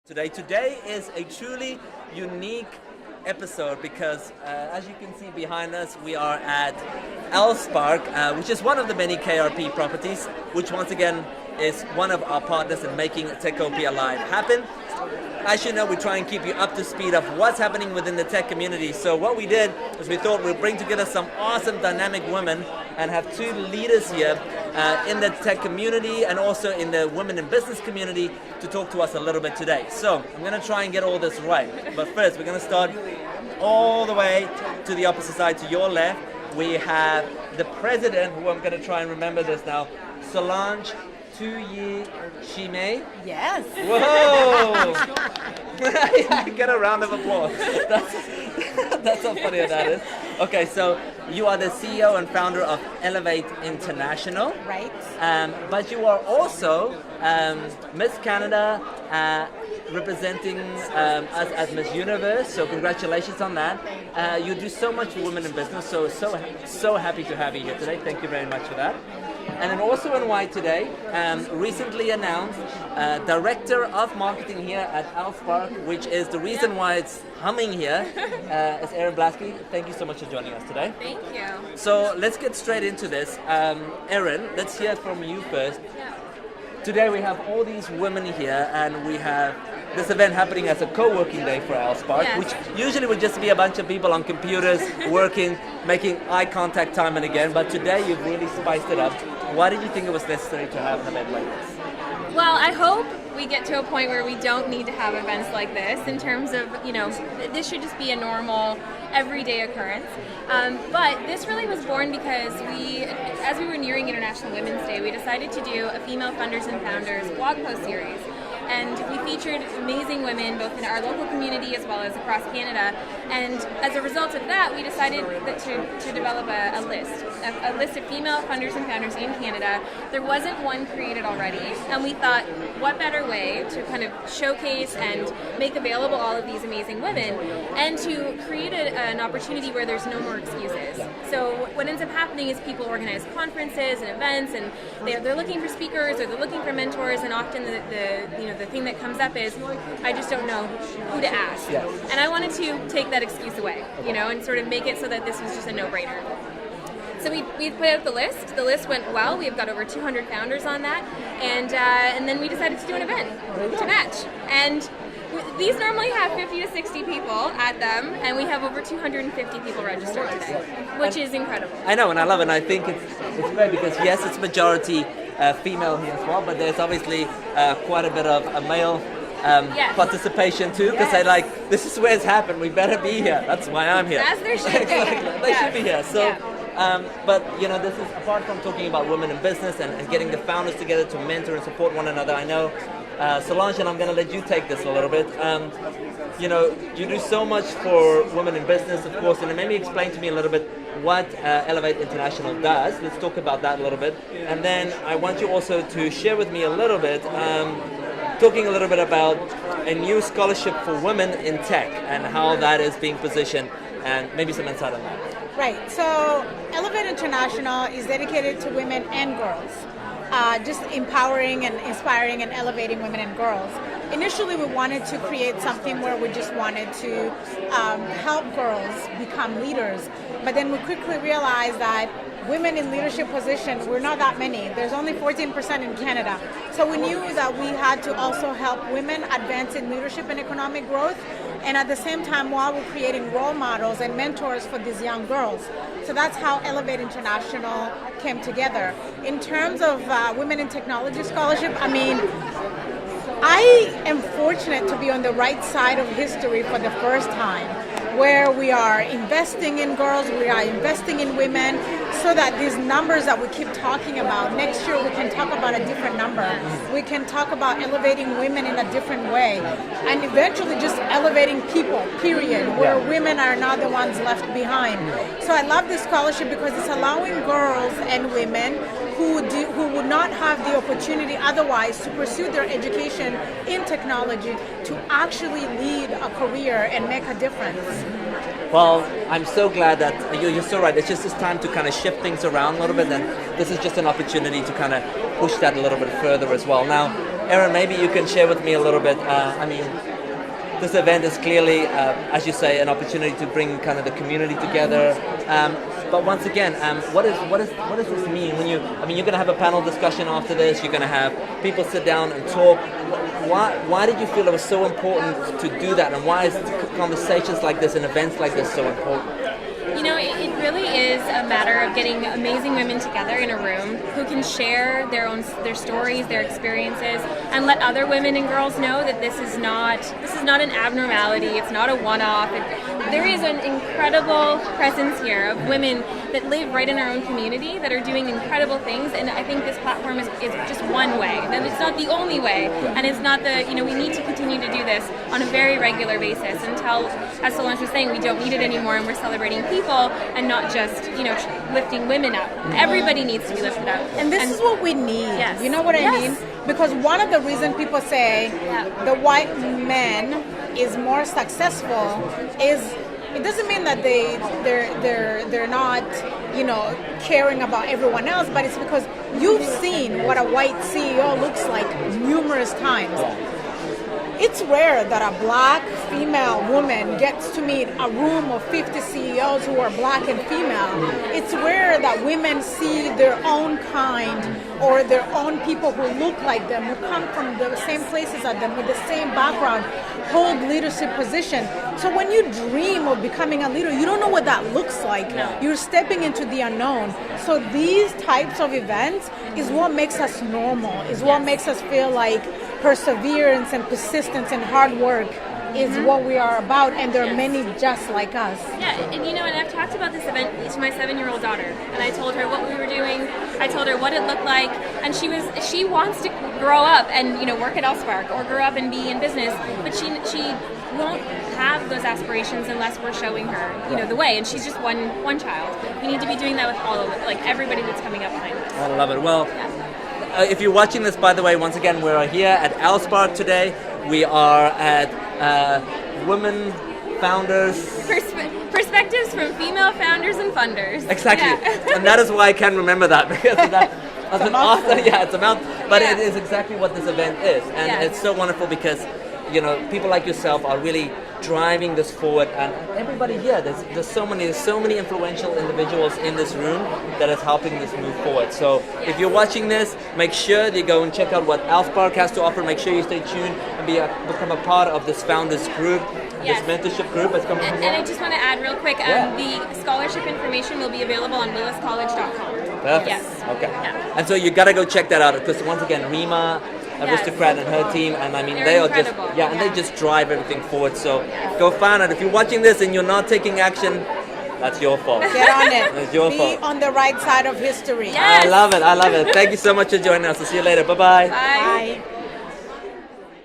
Today is a truly unique episode because as you can see behind us, we are at Spark, which is one of the many KRP properties, which once again is one of our partners in making Techopia Live happen. As you know, we try and keep you up to speed of what's happening within the tech community. So what we did was we thought we'd bring together some awesome dynamic women and have two leaders here in the tech community and also in the women in business community to talk to us a little bit today. So I'm going to try and get all this right. But first, we're going to start all the way to the opposite side, to your left. We have the president, who I'm going to try and remember this now, Solange Shime. Yes. Whoa! Get a round of applause. That's how funny that is. Okay, so you are the CEO and founder of Elevate International. Right. But you are also Miss Canada, representing us as Miss Universe. So congratulations on that. You do so much for women in business. So happy to have you here today. Thank you very much for that. And then also in white today, recently announced Director of Marketing here at Spark, which is the reason why it's humming here, is Erin Blasky. Thank you so much for joining us today. Thank you. So let's get straight into this. Erin, let's hear from you first. Today we have all these women here and we have this event happening as a co-working day for Spark, Yes. which usually would just be a bunch of people on computers working, making eye contact time and again, but today you've really spiced it up. Why did you think it was necessary to have an event like this? Well, I hope we get to a point where we don't need to have events like this in terms of, this should just be a normal, everyday occurrence. But this really was born because as we were nearing International Women's Day, we decided to do a Female Funders and Founders blog post series. And we featured amazing women both in our local community as well as across Canada. And as a result of that, we decided to develop a list of female funders and founders in Canada. There wasn't one created already, and we thought, what better way to kind of showcase and make available all of these amazing women, and to create an opportunity where there's no more excuses. So what ends up happening is people organize conferences and events, and they're looking for speakers or they're looking for mentors, and often the thing that comes up is, I just don't know who to ask. Yes. And I wanted to take that excuse away, and sort of make it so that this was just a no-brainer. So we put out the list. The list went well. We've got over 200 founders on that. And then we decided to do an event to match. And these normally have 50 to 60 people at them, and we have over 250 people registered today, which is incredible. I know, and I love it, and I think it's great because yes, it's majority female here as well, but there's obviously quite a bit of a male Yes. participation too, because they like, this is where it's happened, we better be here, that's why I'm here. As there should be. They should be here. So, Yeah. but this is apart from talking about women in business and getting the founders together to mentor and support one another. I know, Solange, and I'm going to let you take this a little bit. You do so much for women in business, of course, and maybe explain to me a little bit what Elevate International does. Let's talk about that a little bit. And then I want you also to share with me a little bit, talking a little bit about a new scholarship for women in tech and how that is being positioned, and maybe some insight on that. Right. So Elevate International is dedicated to women and girls, just empowering and inspiring and elevating women and girls. Initially, we wanted to create something where we just wanted to help girls become leaders, but then we quickly realized that women in leadership positions, we're not that many. There's only 14% in Canada. So we knew that we had to also help women advance in leadership and economic growth, and at the same time while we're creating role models and mentors for these young girls. So that's how Elevate International came together. In terms of Women in Technology Scholarship, I am fortunate to be on the right side of history for the first time, where we are investing in girls, we are investing in women, so that these numbers that we keep talking about, next year we can talk about a different number. We can talk about elevating women in a different way, and eventually just elevating people, period, where women are not the ones left behind. So I love this scholarship because it's allowing girls and women who would not have the opportunity otherwise to pursue their education in technology to actually lead a career and make a difference. Well, I'm so glad that you're so right. It's just this time to kind of shift things around a little bit, and this is just an opportunity to kind of push that a little bit further as well. Now, Erin, maybe you can share with me a little bit. This event is clearly, as you say, an opportunity to bring kind of the community together. But once again, what does this mean when you're going to have a panel discussion after this? You're going to have people sit down and talk. Why did you feel it was so important to do that, and why is conversations like this and events like this so important? You know, it really is a matter of getting amazing women together in a room who can share their stories, their experiences, and let other women and girls know that this is not an abnormality. It's not a one-off. There is an incredible presence here of women that live right in our own community that are doing incredible things, and I think this platform is just one way. And it's not the only way, and it's not we need to continue to do this on a very regular basis until, as Solange was saying, we don't need it anymore and we're celebrating people and not just, lifting women up. Everybody needs to be lifted up. And this is what we need. Yes. You know what I mean? Because one of the reasons people say the white man is more successful is it doesn't mean that they're not, caring about everyone else, but it's because you've seen what a white CEO looks like numerous times. It's rare that a black female woman gets to meet a room of 50 CEOs who are black and female. It's rare that women see their own kind or their own people who look like them, who come from the same places as them, with the same background, hold leadership position. So when you dream of becoming a leader, you don't know what that looks like. No. You're stepping into the unknown. So these types of events is what makes us normal, is what makes us feel like perseverance and persistence and hard work is what we are about, and there are many just like us. Yeah, and I've talked about this event to my 7-year-old daughter, and I told her what we were doing, I told her what it looked like, and she wants to grow up and work at Elspark or grow up and be in business, but she won't have those aspirations unless we're showing her the way, and she's just one child. We need to be doing that with all of it, like everybody that's coming up behind us. I love it. Well, if you're watching this, by the way, once again, we're here at Elspark today. We are at Women Founders. Perspectives from female founders and funders. Exactly. Yeah. And that is why I can remember that, because that's an awesome, it's a mouth, but it is exactly what this event is. And it's so wonderful because, people like yourself are really driving this forward, and everybody here, there's so many influential individuals in this room that is helping this move forward. So if you're watching this, make sure that you go and check out what Elspark has to offer. Make sure you stay tuned and become a part of this founders group, this mentorship group that's coming from. And I just want to add real quick, the scholarship information will be available on williscollege.com. Perfect. Yes. Okay. Yeah. And so you gotta go check that out, because once again, Rima, Aristocrat and her team, and they are just and they just drive everything forward. So go find it. If you're watching this and you're not taking action, that's your fault. Get on it. It's your Be fault. on the right side of history. Yes. I love it. Thank you so much for joining us. I'll see you later. Bye-bye. Bye. Bye.